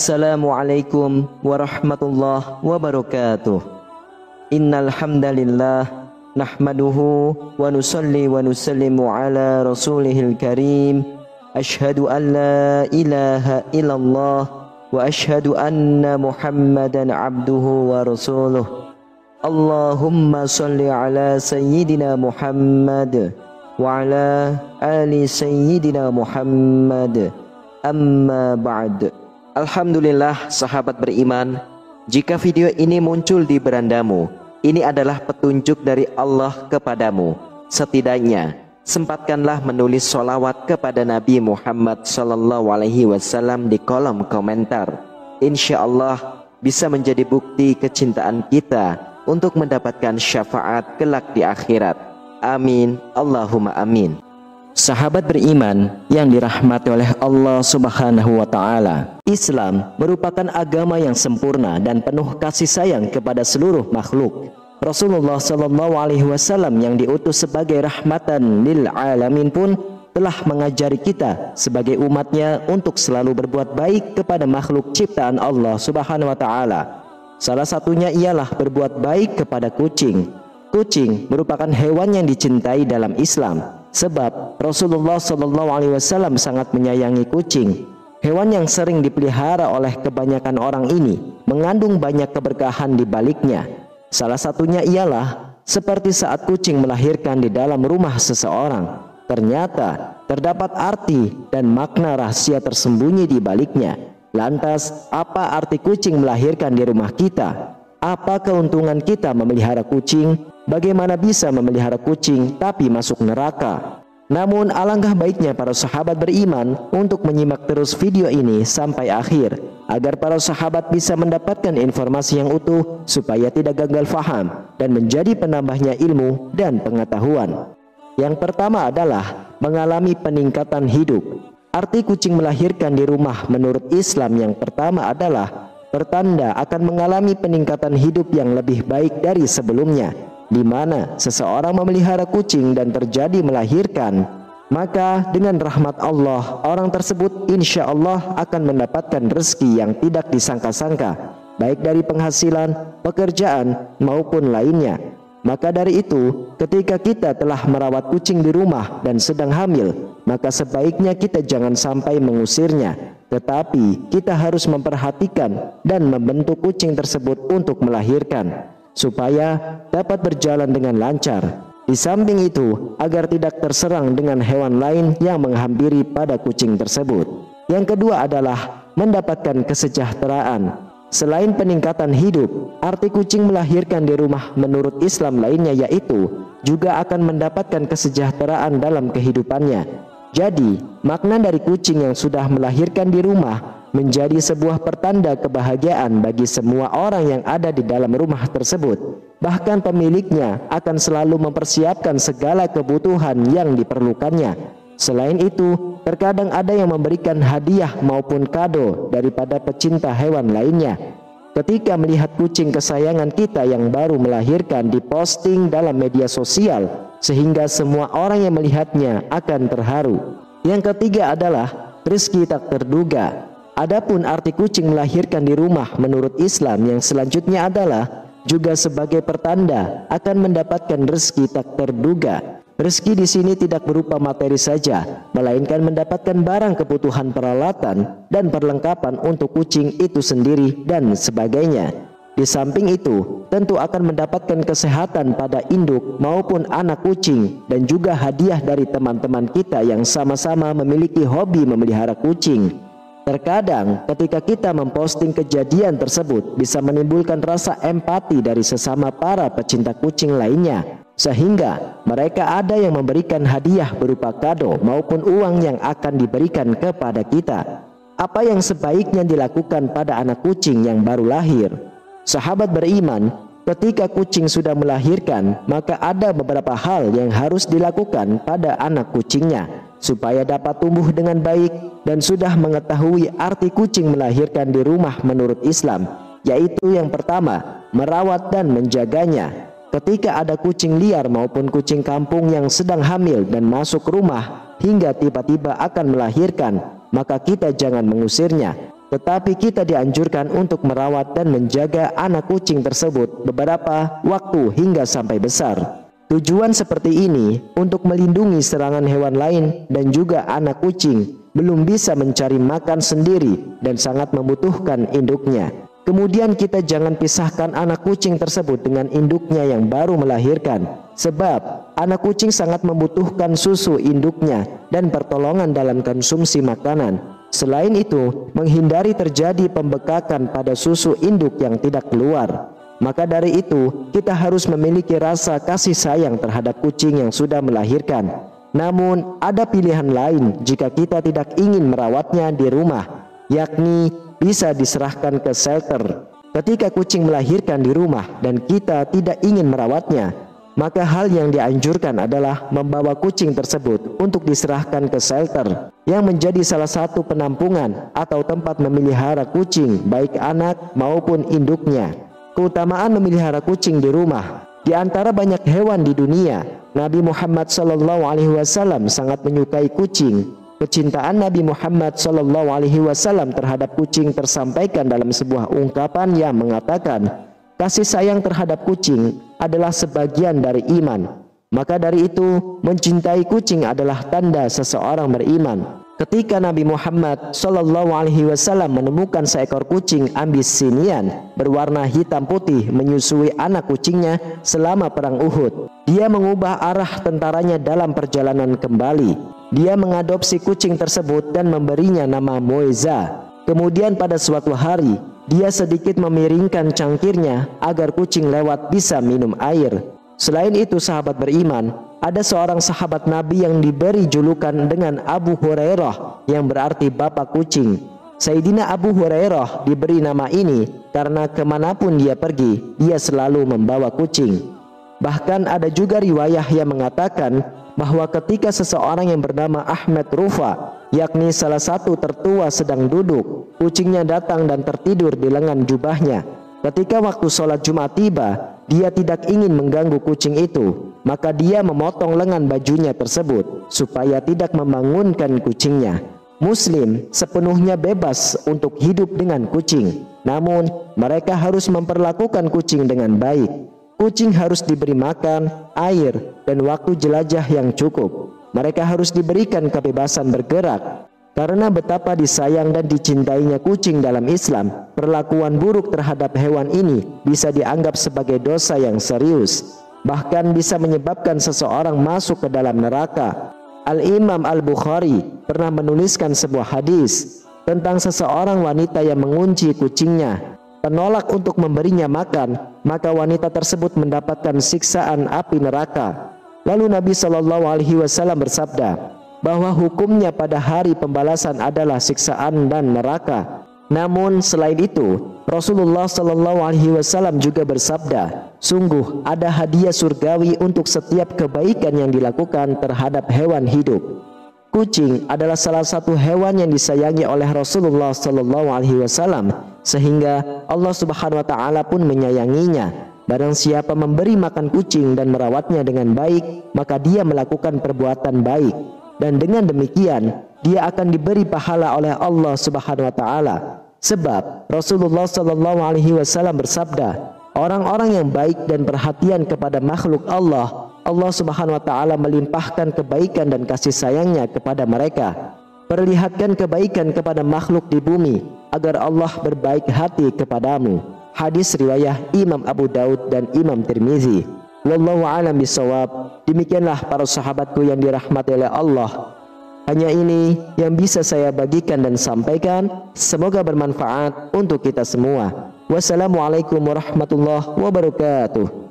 Assalamualaikum warahmatullahi wabarakatuh. Innal hamdalillah nahmaduhu wa nusalli wa nusallimu ala rasulihil karim. Asyhadu an la ilaha illallah wa asyhadu anna Muhammadan abduhu wa rasuluh. Allahumma salli ala sayyidina Muhammad wa ala ali sayyidina Muhammad. Amma ba'd. Alhamdulillah sahabat beriman, jika video ini muncul di berandamu, ini adalah petunjuk dari Allah kepadamu. Setidaknya sempatkanlah menulis sholawat kepada Nabi Muhammad SAW di kolom komentar. Insya Allah bisa menjadi bukti kecintaan kita untuk mendapatkan syafaat kelak di akhirat. Amin, Allahumma amin. Sahabat beriman yang dirahmati oleh Allah Subhanahu wa Ta'ala, Islam merupakan agama yang sempurna dan penuh kasih sayang kepada seluruh makhluk. Rasulullah SAW yang diutus sebagai rahmatan lil alamin pun telah mengajari kita sebagai umatnya untuk selalu berbuat baik kepada makhluk ciptaan Allah Subhanahu wa Ta'ala. Salah satunya ialah berbuat baik kepada kucing. Kucing merupakan hewan yang dicintai dalam Islam, sebab Rasulullah SAW sangat menyayangi kucing. Hewan yang sering dipelihara oleh kebanyakan orang ini mengandung banyak keberkahan di baliknya. Salah satunya ialah seperti saat kucing melahirkan di dalam rumah seseorang. Ternyata terdapat arti dan makna rahasia tersembunyi di baliknya. Lantas, apa arti kucing melahirkan di rumah kita? Apa keuntungan kita memelihara kucing? Bagaimana bisa memelihara kucing tapi masuk neraka? Namun alangkah baiknya para sahabat beriman untuk menyimak terus video ini sampai akhir, agar para sahabat bisa mendapatkan informasi yang utuh supaya tidak gagal faham dan menjadi penambahnya ilmu dan pengetahuan. Yang pertama adalah mengalami peningkatan hidup. Arti kucing melahirkan di rumah menurut Islam yang pertama adalah pertanda akan mengalami peningkatan hidup yang lebih baik dari sebelumnya. Di mana seseorang memelihara kucing dan terjadi melahirkan, maka dengan rahmat Allah, orang tersebut insya Allah akan mendapatkan rezeki yang tidak disangka-sangka, baik dari penghasilan, pekerjaan maupun lainnya. Maka dari itu, ketika kita telah merawat kucing di rumah dan sedang hamil, maka sebaiknya kita jangan sampai mengusirnya, tetapi kita harus memperhatikan dan membentuk kucing tersebut untuk melahirkan, supaya dapat berjalan dengan lancar. Di samping itu, agar tidak terserang dengan hewan lain yang menghampiri pada kucing tersebut. Yang kedua adalah mendapatkan kesejahteraan. Selain peningkatan hidup, arti kucing melahirkan di rumah menurut Islam lainnya yaitu juga akan mendapatkan kesejahteraan dalam kehidupannya. Jadi, makna dari kucing yang sudah melahirkan di rumah menjadi sebuah pertanda kebahagiaan bagi semua orang yang ada di dalam rumah tersebut. Bahkan pemiliknya akan selalu mempersiapkan segala kebutuhan yang diperlukannya. Selain itu, terkadang ada yang memberikan hadiah maupun kado daripada pecinta hewan lainnya. Ketika melihat kucing kesayangan kita yang baru melahirkan diposting dalam media sosial, sehingga semua orang yang melihatnya akan terharu. Yang ketiga adalah rezeki tak terduga. Adapun arti kucing melahirkan di rumah menurut Islam yang selanjutnya adalah juga sebagai pertanda akan mendapatkan rezeki tak terduga. Rezeki di sini tidak berupa materi saja, melainkan mendapatkan barang kebutuhan peralatan dan perlengkapan untuk kucing itu sendiri dan sebagainya. Di samping itu, tentu akan mendapatkan kesehatan pada induk maupun anak kucing dan juga hadiah dari teman-teman kita yang sama-sama memiliki hobi memelihara kucing. Terkadang ketika kita memposting kejadian tersebut bisa menimbulkan rasa empati dari sesama para pecinta kucing lainnya, sehingga mereka ada yang memberikan hadiah berupa kado maupun uang yang akan diberikan kepada kita. Apa yang sebaiknya dilakukan pada anak kucing yang baru lahir? Sahabat beriman, ketika kucing sudah melahirkan, maka ada beberapa hal yang harus dilakukan pada anak kucingnya supaya dapat tumbuh dengan baik dan sudah mengetahui arti kucing melahirkan di rumah menurut Islam, yaitu yang pertama, merawat dan menjaganya. Ketika ada kucing liar maupun kucing kampung yang sedang hamil dan masuk rumah hingga tiba-tiba akan melahirkan, maka kita jangan mengusirnya. Tetapi kita dianjurkan untuk merawat dan menjaga anak kucing tersebut beberapa waktu hingga sampai besar. Tujuan seperti ini untuk melindungi serangan hewan lain dan juga anak kucing belum bisa mencari makan sendiri dan sangat membutuhkan induknya. Kemudian kita jangan pisahkan anak kucing tersebut dengan induknya yang baru melahirkan, sebab anak kucing sangat membutuhkan susu induknya dan pertolongan dalam konsumsi makanan. Selain itu, menghindari terjadi pembekakan pada susu induk yang tidak keluar. Maka dari itu, kita harus memiliki rasa kasih sayang terhadap kucing yang sudah melahirkan. Namun, ada pilihan lain jika kita tidak ingin merawatnya di rumah, yakni bisa diserahkan ke shelter. Ketika kucing melahirkan di rumah dan kita tidak ingin merawatnya, maka hal yang dianjurkan adalah membawa kucing tersebut untuk diserahkan ke shelter yang menjadi salah satu penampungan atau tempat memelihara kucing, baik anak maupun induknya. Keutamaan memelihara kucing di rumah. Di antara banyak hewan di dunia, Nabi Muhammad SAW sangat menyukai kucing. Kecintaan Nabi Muhammad SAW terhadap kucing tersampaikan dalam sebuah ungkapan yang mengatakan, kasih sayang terhadap kucing adalah sebagian dari iman. Maka dari itu, mencintai kucing adalah tanda seseorang beriman. Ketika Nabi Muhammad SAW menemukan seekor kucing Abyssinian berwarna hitam putih menyusui anak kucingnya selama perang Uhud, dia mengubah arah tentaranya dalam perjalanan kembali. Dia mengadopsi kucing tersebut dan memberinya nama Moeza. Kemudian pada suatu hari, dia sedikit memiringkan cangkirnya agar kucing lewat bisa minum air. Selain itu, sahabat beriman, ada seorang sahabat Nabi yang diberi julukan dengan Abu Hurairah yang berarti bapak kucing. Sayyidina Abu Hurairah diberi nama ini karena kemanapun dia pergi, dia selalu membawa kucing. Bahkan ada juga riwayah yang mengatakan bahwa ketika seseorang yang bernama Ahmad Rufa, yakni salah satu tertua sedang duduk, kucingnya datang dan tertidur di lengan jubahnya. Ketika waktu sholat Jumat tiba, dia tidak ingin mengganggu kucing itu, maka dia memotong lengan bajunya tersebut supaya tidak membangunkan kucingnya. Muslim sepenuhnya bebas untuk hidup dengan kucing, namun mereka harus memperlakukan kucing dengan baik. Kucing harus diberi makan, air, dan waktu jelajah yang cukup. Mereka harus diberikan kebebasan bergerak. Karena betapa disayang dan dicintainya kucing dalam Islam, perlakuan buruk terhadap hewan ini bisa dianggap sebagai dosa yang serius, bahkan bisa menyebabkan seseorang masuk ke dalam neraka. Al-Imam Al-Bukhari pernah menuliskan sebuah hadis tentang seseorang wanita yang mengunci kucingnya, menolak untuk memberinya makan, maka wanita tersebut mendapatkan siksaan api neraka. Lalu Nabi SAW bersabda bahwa hukumnya pada hari pembalasan adalah siksaan dan neraka. Namun selain itu, Rasulullah SAW juga bersabda, sungguh ada hadiah surgawi untuk setiap kebaikan yang dilakukan terhadap hewan hidup. Kucing adalah salah satu hewan yang disayangi oleh Rasulullah SAW, sehingga Allah Subhanahu wa Ta'ala pun menyayanginya. Barang siapa memberi makan kucing dan merawatnya dengan baik, maka dia melakukan perbuatan baik. Dan dengan demikian dia akan diberi pahala oleh Allah Subhanahu wa Ta'ala. Sebab Rasulullah SAW bersabda, orang-orang yang baik dan perhatian kepada makhluk Allah, Allah Subhanahu wa Ta'ala melimpahkan kebaikan dan kasih sayangnya kepada mereka. Perlihatkan kebaikan kepada makhluk di bumi agar Allah berbaik hati kepadamu. Hadis riwayah Imam Abu Daud dan Imam Tirmizi. Wallahu a'lam bishawab. Demikianlah para sahabatku yang dirahmati oleh Allah. Hanya ini yang bisa saya bagikan dan sampaikan. Semoga bermanfaat untuk kita semua. Wassalamualaikum warahmatullahi wabarakatuh.